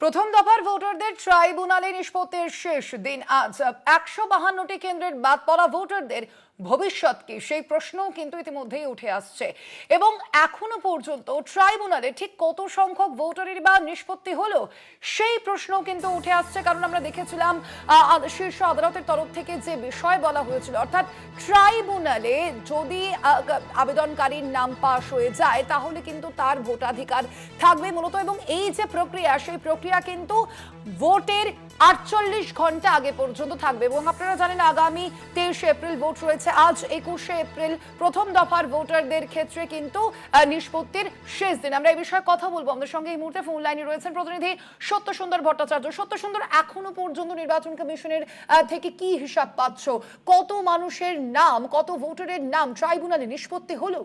প্রথম দফার ভোটারদের ট্রাইব্যুনালে নিষ্পত্তির শেষ দিন আজ ১৫২টি কেন্দ্রের বাদ পড়া ভোটারদের ভবিষ্যৎ কি সেই প্রশ্নও কিন্তু ইতিমধ্যেই উঠে আসছে এবং এখনো পর্যন্ত ট্রাইব্যুনালে ঠিক কত সংখ্যক ভোটারের বা নিষ্পত্তি হলো সেই প্রশ্নও কিন্তু উঠে আসছে। কারণ আমরা দেখেছিলাম শীর্ষ আদালতের তরফ থেকে যে বিষয় বলা হয়েছিল, অর্থাৎ ট্রাইব্যুনালে যদি আবেদনকারীর নাম পাশ হয়ে যায় তাহলে কিন্তু তার ভোটাধিকার থাকবে মূলত, এবং এই যে প্রক্রিয়া সেই প্রক্রিয়া কিন্তু ভোটের ৪৮ ঘন্টা আগে পর্যন্ত থাকবে। এবং আপনারা জানেন আগামী ২৩ এপ্রিল ভোট রয়েছে। আজ ২১ এপ্রিল প্রথম দফার ভোটারদের ক্ষেত্রে কিন্তু নিষ্পত্তির শেষ দিন। আমরা এই বিষয়ে কথা বলবো। আমাদের সঙ্গে এই মুহূর্তে ফোন লাইনে রয়েছেন প্রতিনিধি সত্যসুন্দর ভট্টাচার্য। সত্যসুন্দর, এখনো পর্যন্ত নির্বাচন কমিশনের থেকে কি হিসাব পাচ্ছ? কত মানুষের নাম, কত ভোটারের নাম ট্রাইব্যুনালে নিষ্পত্তি হলো?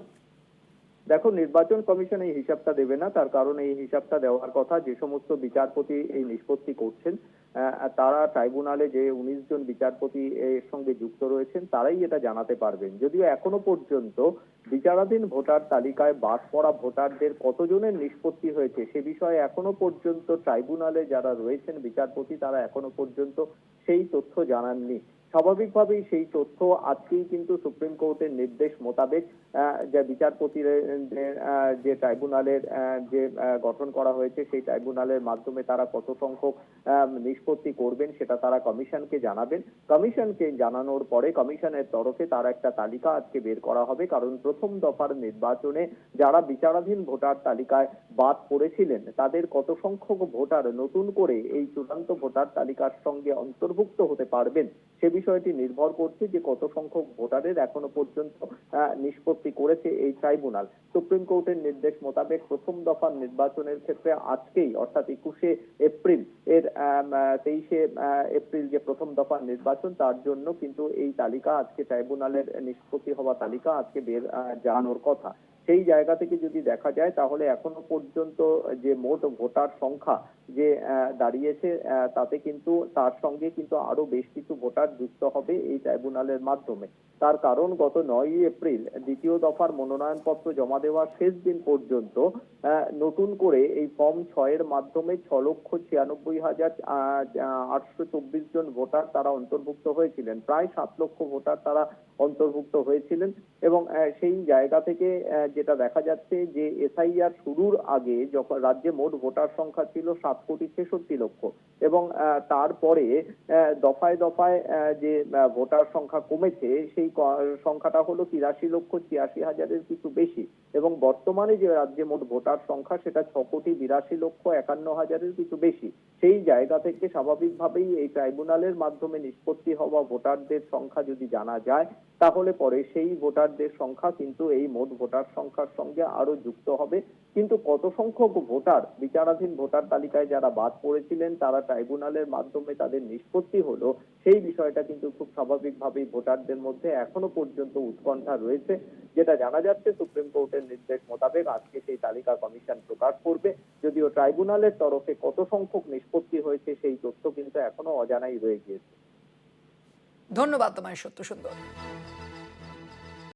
দেখো, নির্বাচন কমিশন এই হিসাবটা দেবে না। তার কারণ এই হিসাবটা দেওয়ার কথা যে সমস্ত বিচারপতি এই নিষ্পত্তি করছেন তারা ট্রাইব্যুনালে যে ১৯ জন বিচারপতি এর সঙ্গে যুক্ত রয়েছেন তারাই এটা জানাতে পারবেন। যদিও এখনো পর্যন্ত বিচারাধীন ভোটার তালিকায় বাদ পড়া ভোটারদের কতজনের নিষ্পত্তি হয়েছে সে বিষয়ে এখনো পর্যন্ত ট্রাইব্যুনালে যারা রয়েছেন বিচারপতি তারা এখনো পর্যন্ত সেই তথ্য জানাননি। স্বাভাবিকভাবেই সেই তথ্য আজকেই কিন্তু সুপ্রিম কোর্টের নির্দেশ মোতাবেক যে বিচারপতিদের যে ট্রাইব্যুনালের যে গঠন করা হয়েছে সেই ট্রাইব্যুনালের মাধ্যমে তারা কত সংখ্যক নিষ্পত্তি করবেন সেটা তারা কমিশনকে জানাবেন। কমিশনকে জানানোর পরে কমিশনের তরফে তার একটা তালিকা আজকে বের করা হবে। কারণ প্রথম দফার নির্বাচনে যারা বিচারাধীন ভোটার তালিকায় বাদ পড়েছিলেন তাদের কত সংখ্যক ভোটার নতুন করে এই চূড়ান্ত ভোটার তালিকার সঙ্গে অন্তর্ভুক্ত হতে পারবেন সে বিষয়টি নির্ভর করছে যে কত সংখ্যক ভোটারের এখনো পর্যন্ত নিষ্পত্তি করেছে এই ট্রাইব্যুনাল। সুপ্রিম কোর্টের নির্দেশ মোতাবেক প্রথম দফার নির্বাচনের ক্ষেত্রে আজকেই অর্থাৎ ২১ এপ্রিল এর ২৩ এপ্রিল যে প্রথম দফার নির্বাচন তার জন্য কিন্তু এই তালিকা আজকে ট্রাইব্যুনালের নিষ্পত্তি হওয়া তালিকা আজকে বের জানানোর কথা। সেই জায়গা থেকে যদি দেখা যায় তাহলে এখনো পর্যন্ত যে মোট ভোটার সংখ্যা যে দাঁড়িয়েছে তাতে কিন্তু তার সঙ্গে কিন্তু আরো বেশ কিছু ভোটার যুক্ত হবে এই ট্রাইব্যুনালের মাধ্যমে। তার কারণ গত ৯ এপ্রিল দ্বিতীয় দফার মনোনয়নপত্র জমা দেওয়ার শেষ দিন পর্যন্ত নতুন করে এই ফর্ম ৬ এর মাধ্যমে ৬,৯৬,৮২৪ জন ভোটার তারা অন্তর্ভুক্ত হয়েছিলেন। প্রায় ৭ লক্ষ ভোটার তারা অন্তর্ভুক্ত হয়েছিলেন এবং সেই জায়গা থেকে যেটা দেখা যাচ্ছে যে এসআইআর শুরুর আগে যখন রাজ্যে মোট ভোটার সংখ্যা ছিল ৭,৬৬,০০,০০০ এবং তারপরে দফায় দফায় যে ভোটার সংখ্যা কমেছে সেই সংখ্যাটা হলো ৮৩,৮৬,০০০-এর কিছু বেশি এবং বর্তমানে যে রাজ্যে মোট ভোটার সংখ্যা সেটা ৬,৮২,৫১,০০০-এর কিছু বেশি। সেই জায়গা থেকে স্বাভাবিকভাবেই এই ট্রাইব্যুনালের মাধ্যমে নিষ্পত্তি হওয়া ভোটারদের সংখ্যা যদি জানা যায় তাহলে পরে সেই ভোটারদের সংখ্যা কিন্তু এই মোট ভোটার সংখ্যার সঙ্গে আরো যুক্ত হবে। কিন্তু কত সংখ্যক ভোটার বিচারাধীন ভোটার তালিকায় যারা বাদ পড়েছিলেন তারা ট্রাইব্যুনালের মাধ্যমে তাদের নিষ্পত্তি হলো সেই বিষয়টা কিন্তু খুব স্বাভাবিকভাবেই ভোটারদের মধ্যে এখনো পর্যন্ত উৎকণ্ঠা রয়েছে। যেটা জানা যাচ্ছে সুপ্রিম কোর্টের নির্দেশ মোতাবেক আজকে সেই তালিকা কমিশন প্রকাশ করবে। যদিও ট্রাইব্যুনালের তরফে কত সংখ্যক নিষ্পত্তি হয়েছে সেই তথ্য কিন্তু এখনো অজানাই রয়ে গিয়েছে। ধন্যবাদ তোমায় সত্যসুন্দর।